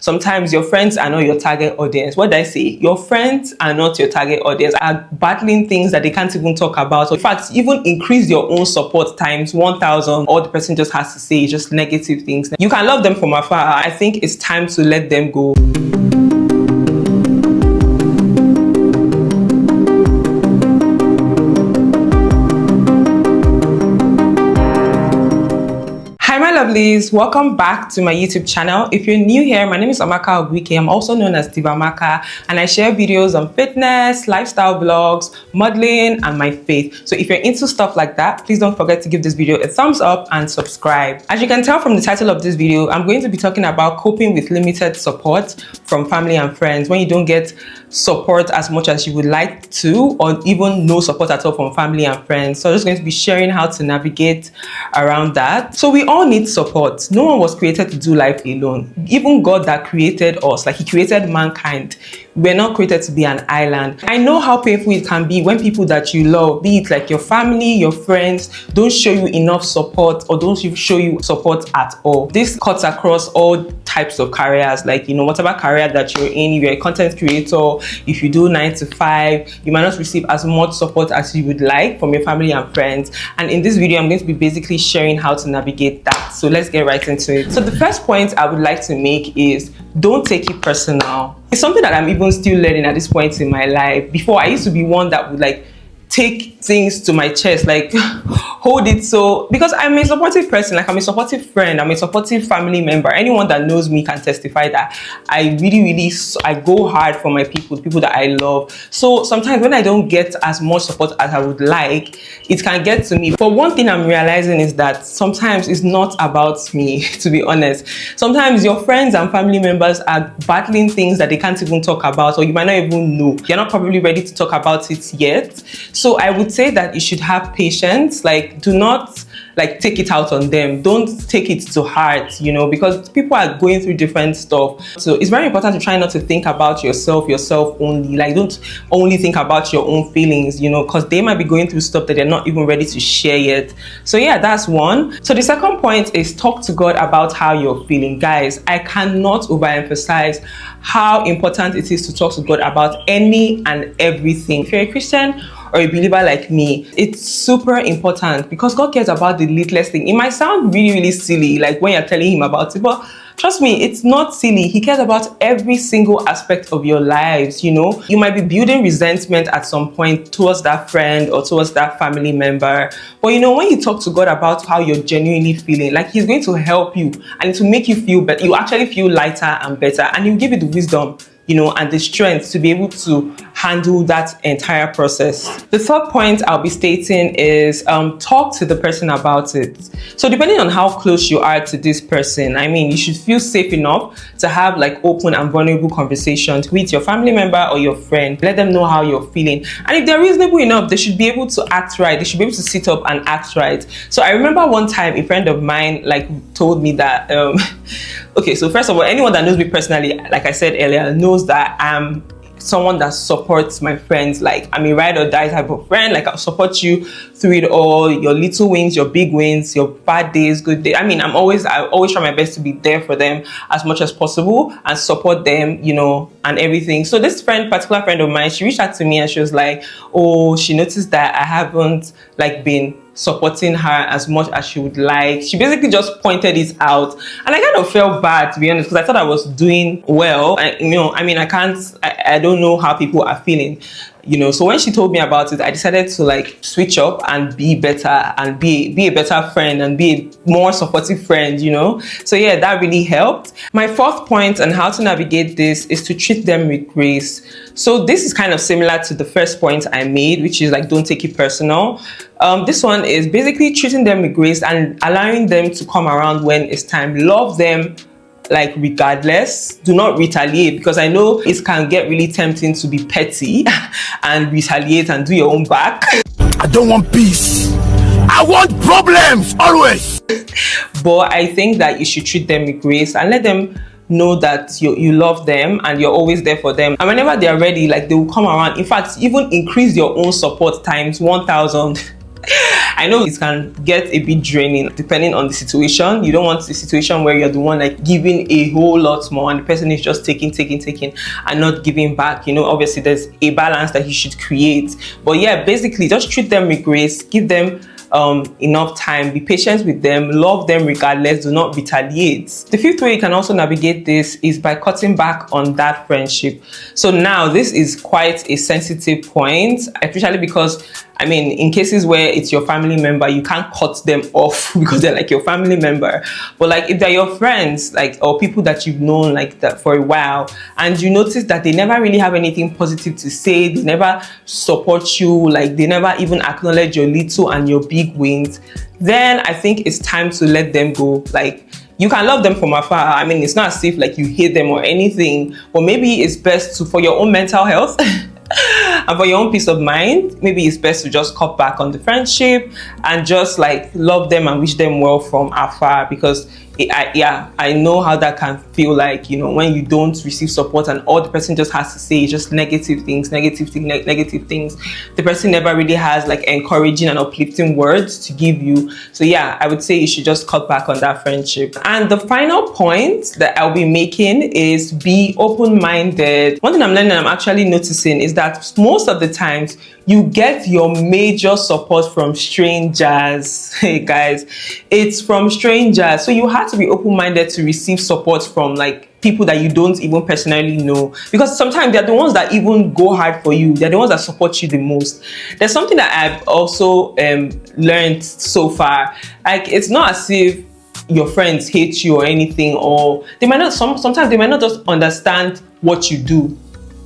sometimes your friends are not your target audience. What did I say? Your friends are not your target audience, are battling things that they can't even talk about. So in fact, even increase your own support times 1,000. All the person just has to say is just negative things. You can love them from afar. I think it's time to let them go. Lovelies, welcome back to my YouTube channel. If you're new here, my name is Amaka. I'm also known as Amaka, and I share videos on fitness, lifestyle vlogs, modeling, and my faith. So if you're into stuff like that, please don't forget to give this video a thumbs up and subscribe. As you can tell from the title of this video, I'm going to be talking about coping with limited support from family and friends when you don't get support as much as you would like to, or even no support at all from family and friends. So I'm just going to be sharing how to navigate around that. So we all need support. No one was created to do life alone. Even God that created us, like he created mankind, we're not created to be an island. I know how painful it can be when people that you love, be it like your family, your friends, don't show you enough support or don't show you support at all. This cuts across all types of careers, like, you know, whatever career that you're in. If you're a content creator, if you do 9 to 5, you might not receive as much support as you would like from your family and friends. And in this video, I'm going to be basically sharing how to navigate that. So let's get right into it. So the first point I would like to make is don't take it personal. It's something that I'm even still learning at this point in my life. Before, I used to be one that would like take things to my chest, like hold it. So because I'm a supportive person, like I'm a supportive friend, I'm a supportive family member. Anyone that knows me can testify that I really I go hard for my people that I love. So sometimes when I don't get as much support as I would like, it can get to me. But one thing I'm realizing is that sometimes it's not about me, to be honest. Sometimes your friends and family members are battling things that they can't even talk about, or you might not even know. You're not probably ready to talk about it yet. So I would say that you should have patience. Like, do not like take it out on them. Don't take it to heart, you know, because people are going through different stuff. So it's very important to try not to think about yourself only. Like, don't only think about your own feelings, you know, because they might be going through stuff that they're not even ready to share yet. So yeah, that's one. So the second point is talk to God about how you're feeling. Guys, I cannot overemphasize how important it is to talk to God about any and everything. If you're a Christian or a believer like me, it's super important because God cares about the littlest thing. It might sound really silly, like when you're telling him about it, but trust me, it's not silly. He cares about every single aspect of your lives, you know. You might be building resentment at some point towards that friend or towards that family member. But you know, when you talk to God about how you're genuinely feeling, like he's going to help you and to make you feel better. You actually feel lighter and better, and he'll give you the wisdom, you know, and the strength to be able to handle that entire process. The third point I'll be stating is talk to the person about it. So depending on how close you are to this person, I mean, you should feel safe enough to have like open and vulnerable conversations with your family member or your friend. Let them know how you're feeling. And if they're reasonable enough, they should be able to act right. They should be able to sit up and act right. So I remember one time a friend of mine like told me that, okay, so first of all, anyone that knows me personally, like I said earlier, knows that I'm someone that supports my friends. Like, I'm a ride or die type of friend. Like, I'll support you through it all, your little wins, your big wins, your bad days, good days. I mean, I always try my best to be there for them as much as possible and support them, you know, and everything. So this particular friend of mine, she reached out to me and she was like, oh, she noticed that I haven't like been supporting her as much as she would like. She basically just pointed it out, and I kind of felt bad, to be honest, because I thought I was doing well. You know, I mean, I don't know how people are feeling, you know. So when she told me about it, I decided to like switch up and be better and be a better friend and be a more supportive friend, you know. So yeah, that really helped. My fourth point on how to navigate this is to treat them with grace. So this is kind of similar to the first point I made, which is like, don't take it personal. This one is basically treating them with grace and allowing them to come around when it's time. Love them like regardless. Do not retaliate, because I know it can get really tempting to be petty and retaliate and do your own back. I don't want peace. I want problems always. But I think that you should treat them with grace and let them know that you love them and you're always there for them. And whenever they are ready, like, they will come around. In fact, even increase your own support times 1,000. I know it can get a bit draining depending on the situation. You don't want the situation where you're the one like giving a whole lot more and the person is just taking and not giving back. You know, obviously there's a balance that you should create. But yeah, basically just treat them with grace, give them enough time, be patient with them, love them regardless, do not retaliate. The fifth way you can also navigate this is by cutting back on that friendship. So now this is quite a sensitive point, especially because I mean, in cases where it's your family member, you can't cut them off because they're like your family member. But like if they're your friends, like, or people that you've known like that for a while, and you notice that they never really have anything positive to say, they never support you, like they never even acknowledge your little and your big wins, then I think it's time to let them go. Like, you can love them from afar. I mean, it's not as if like you hate them or anything, but maybe it's best to, for your own mental health, and for your own peace of mind, maybe it's best to just cut back on the friendship and just like love them and wish them well from afar. Because I know how that can feel like, you know, when you don't receive support and all the person just has to say is just negative things. The person never really has like encouraging and uplifting words to give you. So yeah, I would say you should just cut back on that friendship. And the final point that I'll be making is be open-minded. One thing I'm learning, I'm actually noticing, is that most of the times you get your major support from strangers. Hey guys, it's from strangers. So you have to be open-minded to receive support from like people that you don't even personally know, because sometimes they're the ones that even go hard for you. They're the ones that support you the most. There's something that I've also learned so far. Like, it's not as if your friends hate you or anything, or they might not, sometimes they might not just understand what you do.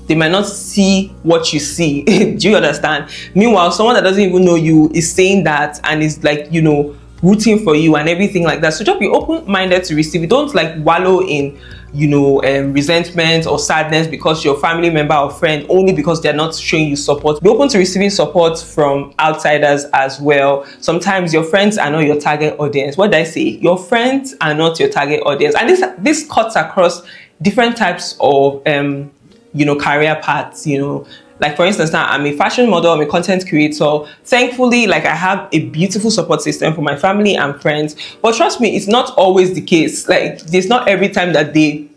They might not see what you see. Do you understand? Meanwhile, someone that doesn't even know you is saying that and is like, you know, rooting for you and everything like that. So just be open-minded to receive it. Don't like wallow in, you know, resentment or sadness because your family member or friend, only because they're not showing you support. Be open to receiving support from outsiders as well. Sometimes your friends are not your target audience. What did I say? Your friends are not your target audience. And this cuts across different types of you know, career paths. You know, like for instance, now I'm a fashion model, I'm a content creator. Thankfully, like I have a beautiful support system for my family and friends. But trust me, it's not always the case. Like, it's not every time that they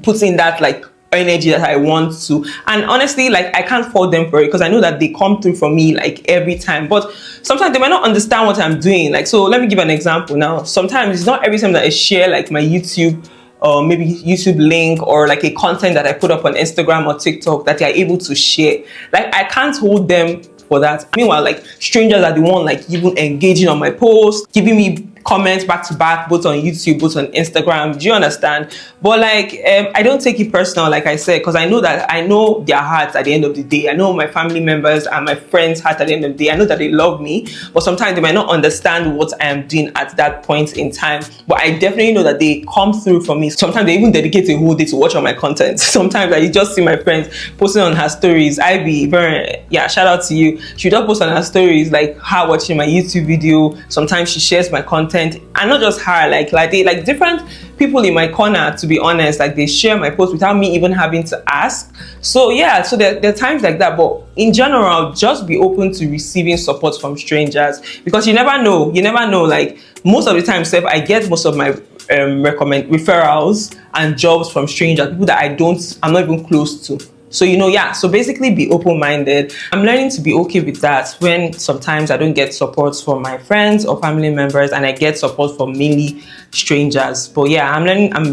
put in that like energy that I want to. And honestly, like I can't fault them for it because I know that they come through for me like every time. But sometimes they might not understand what I'm doing. Like, so let me give an example now. Sometimes it's not every time that I share like my YouTube or maybe YouTube link or like a content that I put up on Instagram or TikTok that they are able to share. Like, I can't hold them for that. Meanwhile, like strangers are the one like even engaging on my posts, giving me comments back to back, both on YouTube, both on Instagram. Do you understand? But like, I don't take it personal, like I said, because I know their hearts at the end of the day. I know my family members and my friends' heart at the end of the day. I know that they love me, but sometimes they might not understand what I am doing at that point in time. But I definitely know that they come through for me. Sometimes they even dedicate a whole day to watch on my content. Sometimes I just see my friends posting on her stories. Yeah, shout out to you. She does post on her stories like her watching my YouTube video. Sometimes she shares my content, and not just her, like different people in my corner, to be honest. Like, they share my post without me even having to ask. So yeah, so there are times like that. But in general, just be open to receiving support from strangers, because you never know. Like, most of the time, I get most of my referrals and jobs from strangers, people that I'm not even close to. So, you know, yeah, so basically be open-minded. I'm learning to be okay with that when sometimes I don't get support from my friends or family members and I get support from mainly strangers. But yeah, I'm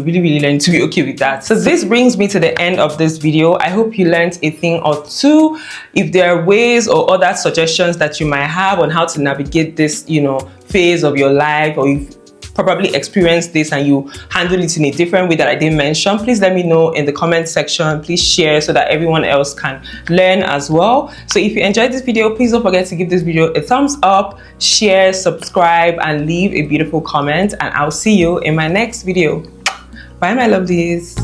really learning to be okay with that. So this brings me to the end of this video. I hope you learned a thing or two. If there are ways or other suggestions that you might have on how to navigate this, you know, phase of your life, or you've probably experienced this and you handle it in a different way that I didn't mention, please let me know in the comment section. Please share so that everyone else can learn as well. So if you enjoyed this video, please don't forget to give this video a thumbs up, share, subscribe, and leave a beautiful comment. And I'll see you in my next video. Bye, my lovelies.